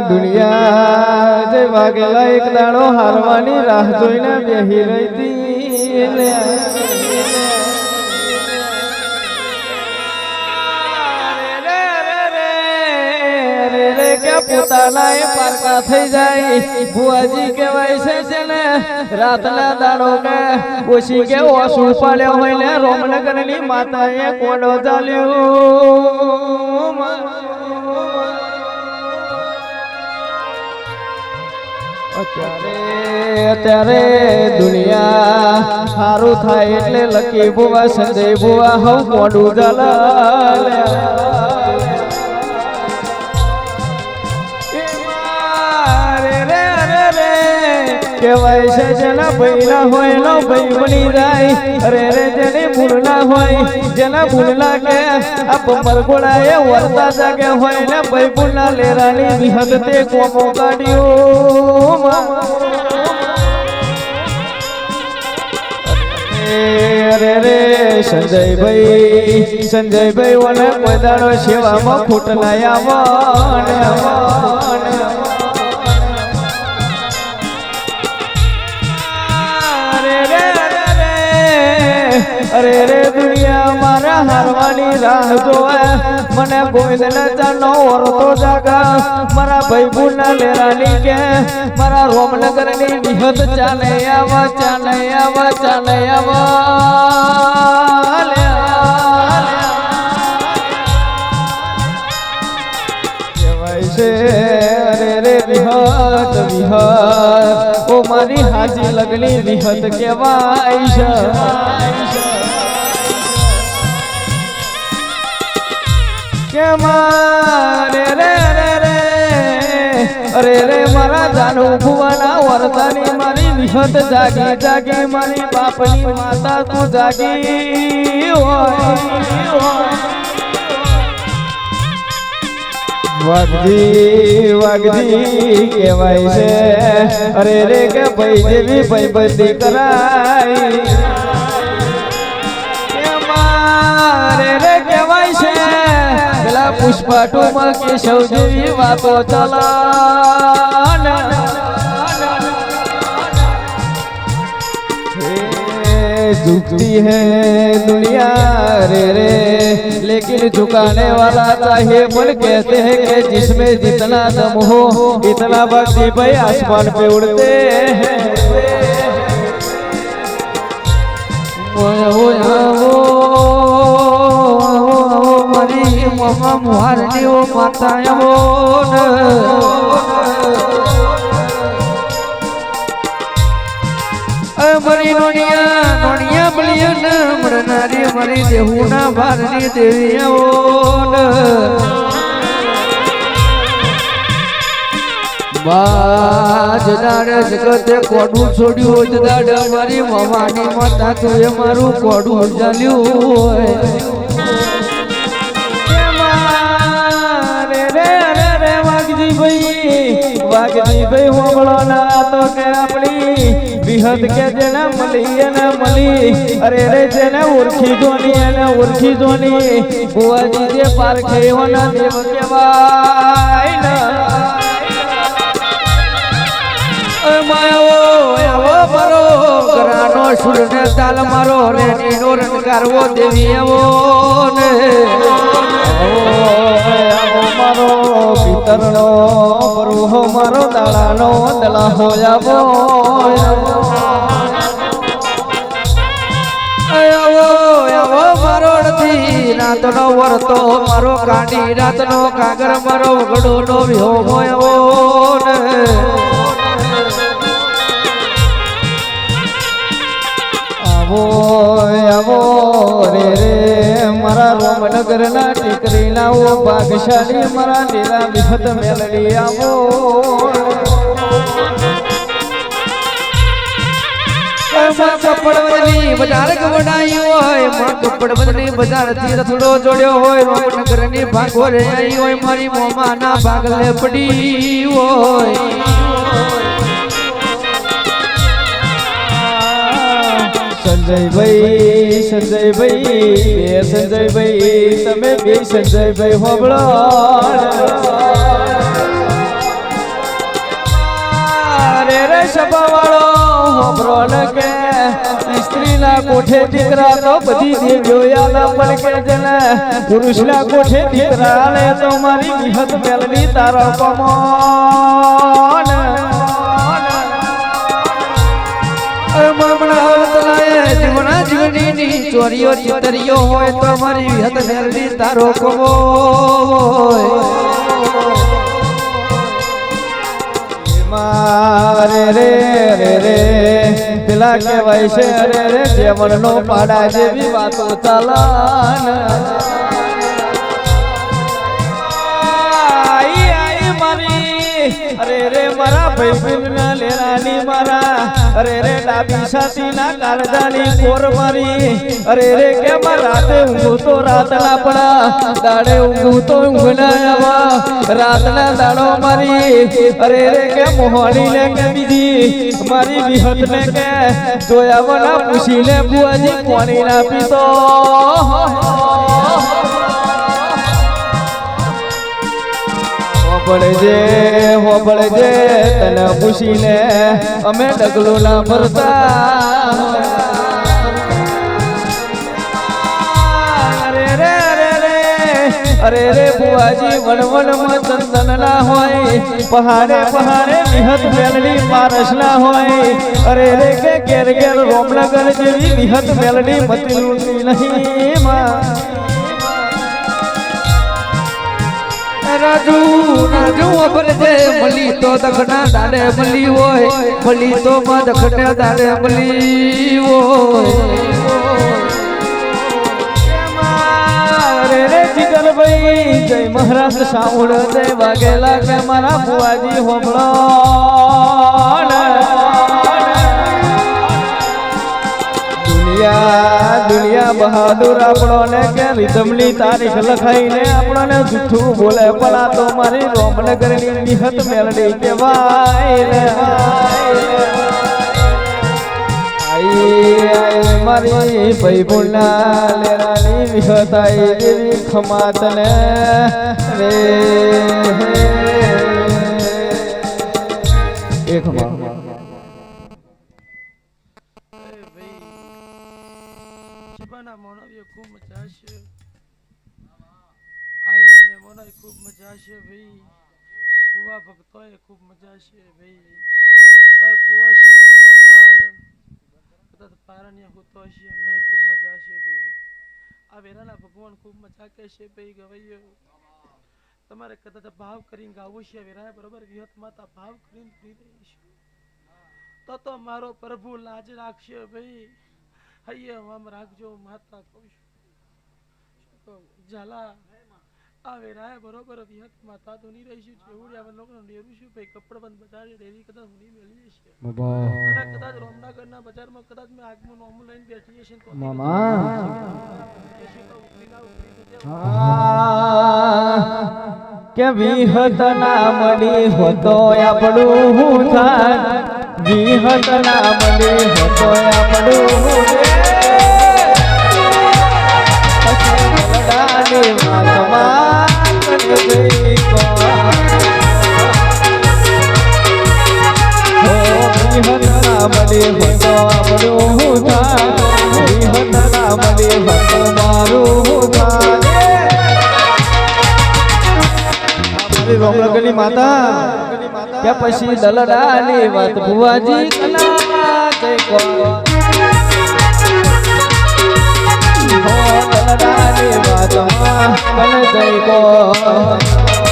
દુનિયા જય વાગેલા એક દાડો હારવાની રાહ જોઈને બેહી રહી પોતાના એ પારકા થઈ જાય બુઆજી કહેવાય છે ને રાતના દાડો કે ઓછી કે ઓસું પાડ્યો હોય ને રોમનગરની માતાએ કોડો ચાલ્યો અત્યારે દુનિયા સારું થાય એટલે લકી બુવા સંજય બુવા હવ મોડું ચાલે કેવાય છે જેના ભાઈ ના હોય નો ભાઈ બની જાય અરે રે જેની ભૂલ ના હોય જેના ભૂલ લાગે આ પંપર ગોળા એ વર્તા જાગે હોય ને ભાઈ ભૂલ ના લેરાની વિહદ તે કોમો કાઢ્યો અરે રે સંજયભાઈ ઓને કોઈ દાડો સેવામાં ખોટ ના અરે રે દુનિયા મારા હારવાની રાહ જોવે મને ગોવિંદને ચાનો ઓરતો જાગા મારા ભાઈ ભૂના લેરાની કે મારા રોમનગરની વિહત ચાલે આવા કહેવાય છે અરે રે વિહત ઓ મારી હાજી લગની વિહત કહેવાય છે કે મારે અરે રે મારા જાનુ ભુવાના વર્તાની મારી વિહત જાગી મારી બાપની માતા તું જાગી વાગજી કહેવાય છે અરે રે કે ભાઈ જેવી ભાઈબંધી કરાય કે મારે રે કહેવાય છે પેલા પુષ્પાટુમાં કેશવ જેવી વાતો ચલા झुकती है दुनिया रे लेकिन झुकाने वाला चाहिए मन कहते हैं कि जिसमें जितना दम हो इतना भक्ति भाई आसमान पे उड़ते हैं मरी ममा मुहारनी वो माता मरी नोनिया बलिया न मरनारी मरी देहुना भारनी देविया बाज दाड़े जगते कोडू छोड़्यू दाड़े मारी ममानी माता तो ये मारू कोडू जाल्यू वागजी भाई होबळो ना तो के अपनी विहत के जेना मली अरे रे जेना ओरखी जोनी बुआजी जे पारखे होना देव के बाई ना मायो आवो बरो करानो सुर ने ताल मारो रे नीनो रंकारवो देवी आवो ने आवो मारो पितरनो बरुहो मारो दाड़ानो दला हो जावो आवो मारो रती रातनो वरतो मारो कांडी रातनो कागर मारो वगड़ो नो विहो मोयो ने आवो रे मारा रोमनगर ना टिकरी ना वो भाग्यशाली मारा नीला विहत मेलडी आवो कपड़ बदली बाजार गवडाई होय कपड़ बदली बाजार थी रथड़ो जोड़्यो होय रोमनगर नी भागो रे आई होय मारी मोमा ना भागले पड़ी होय संजय भाई तमे भी संजय भाई होबळो આપણને કે સ્ત્રીના કોઠે દીકરા તો બધી દેવીઓ યાદ પણ કે જેને પુરુષના કોઠે દીકરા લે તો મારી વિહત મેલની તારા કમોન જીવના જીવની ચોરીઓ ચિતરીઓ હોય તો મારી વિહત મેલની તારો કમો મારે રે રે રે પેલા કહેવાય છે અરે રે જેવણનો પાડા જેવી વાતો ચાલાન આઈ આઈ મારી અરે રે મારા ભાઈબંધના લેરાની મારા અરે રે ડાબી છાતીના કાળજાની કોર મારી અરે રે કે રાતે ઊંઘું તો રાતના પડા દાડે ઊંઘું તો ઊંઘ ના આવા રાતના દાડો મારી અરે રે કે મોહણી ને કે બીજી મારી વિહત ને કે જોયા વના પૂછીને બુઆજી પાણી ના પીતો હોબળજે તને પૂછીને અમે ડગલો ના ભરતા અરે રે બુઆજી વણવણમાં ચંદન ના હોય પહાડે પહાડે વિહત મેલડી પારસ ના હોય અરે રે કે ઘેર ઘેર રોમનગર જેવી વિહત મેલડી મતી લૂંટી નહીં માં રાજુ અબર છે મળી તો દખના દાડે મળી હોય મળી તો માં દખને દાડે મળી હોય રે જીગરભાઈ જય મહારાજ સાઉડ જય વાઘેલા કે મારા બુઆજી હોમળો દુનિયા બહાદુર આપણો ને કે રીધમની તારીખ લખાઈને આપણને જૂઠું બોલે પણ આ તો મારી રોમનગરની નિહત મેલડી કહેવાય મારી ભાઈબુના લેરાની વિહત આઈ દેવી ખમાત ને રે એક ખૂબ મજા છે આયલા મહેમાનોએ ખૂબ મજા છે ભાઈ કુવા ભક્તોએ ખૂબ મજા છે ભાઈ કર કુવાશી નોનો બાળ કદાચ પારણ્ય હોતો છે અમને ખૂબ મજા છે ભાઈ આ વેરાના ભગવાન ખૂબ મજા કે છે ભાઈ ગવૈયો તમારે કદાચ ભાવ કરીને ગાવું છે વેરાય બરોબર વિહત માતા ભાવ કરીને ફરી રહી છે તો મારો પ્રભુ લાજ રાખશે ભાઈ હૈયે આમ રાખજો માતા કહું છું ઝાલા આ વેરાય બરોબર વિહત માતા તો નહીં રહીશું જેવડી લોકો ડેરું છું ભાઈ કપડ બંધ બજારે ડેરી કદાચ હુની મેલી છે અને કદાચ રોમનગરના બજારમાં કદાચ મેં આગનું નોમું લઈને બેઠી છે તો મામા કે વિહત ના મળી હોતો આપણું થાય વિહત ના મળી હોતો આપણું રોમનગરની માતા કે પછી દલડાની વાત ભુવાજી કના જય કો દલડાની વાત કન જય કો